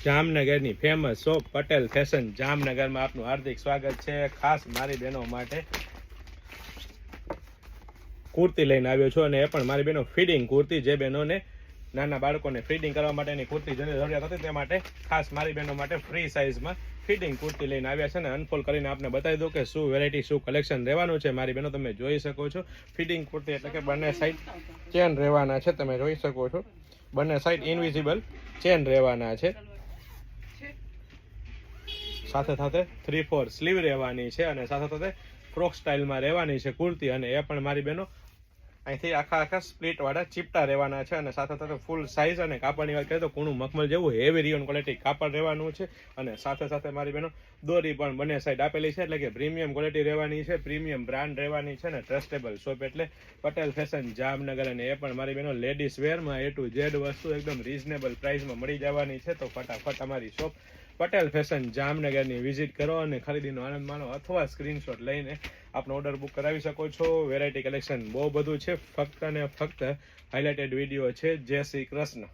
જામનગરની famous shop Patel fashion જામનગરમાં આપનું હાર્દિક સ્વાગત છે। ખાસ મારી બહેનો માટે કુર્તી લઈને આવ્યો છું, અને એ પણ મારી બહેનો ફીડિંગ કુર્તી, જે બહેનોને નાના બાળકોને ફીડિંગ કરવા માટેની કુર્તી જેની જરૂરિયાત હતી તે માટે ખાસ મારી બહેનો માટે ફ્રી સાઇઝમાં ફિટિંગ કુર્તી લઈને આવ્યા છે। ને અનફોલ્ડ કરીને આપને બતાવી દઉં કે શું વેરાયટી, શું કલેક્શન રહેવાનું છે। મારી બહેનો તમે જોઈ શકો છો, ફિટિંગ કુર્તી એટલે કે બંને સાઈડ ચેન રહેવાના છે, તમે જોઈ શકો છો, બંને સાઈડ ઇનવિઝિબલ ચેન રહેવાના છે, સાથે સાથે 3/4 સ્લીવ રહેવાની છે, અને સાથે સાથે ફ્રોક સ્ટાઇલમાં રહેવાની છે કુર્તી। અને એ પણ મારી બહેનો અહીંથી આખા સ્પ્લિટ વાળા ચીપટા રહેવાના છે, અને સાથે સાથે ફૂલ સાઇઝ અને કાપડની વાત કરીએ તો કૂણું મખમલ જેવું હેવી રિયોન ક્વોલિટી કાપડ રહેવાનું છે, અને સાથે સાથે મારી બહેનો દોરી પણ બંને સાઈડ આપેલી છે, એટલે કે પ્રીમિયમ ક્વોલિટી રહેવાની છે, પ્રીમિયમ બ્રાન્ડ રહેવાની છે, ને ટ્રસ્ટેબલ શોપ એટલે પટેલ ફેશન જામનગર। અને એ પણ મારી બહેનો લેડીઝ વેરમાં A to Z વસ્તુ એકદમ રીઝનેબલ પ્રાઇસમાં મળી જવાની છે। તો ફટાફટ અમારી શોપ પટેલ ફેશન જામનગરની વિઝિટ કરો અને ખરીદીનો આનંદ માણો, અથવા સ્ક્રીનશોટ લઈને આપનો ઓર્ડર બુક કરાવી શકો છો। વેરાયટી કલેક્શન બહુ બધું છે, ફક્ત ને ફક્ત હાઇલાઇટેડ વિડીયો છે। જય શ્રી કૃષ્ણ।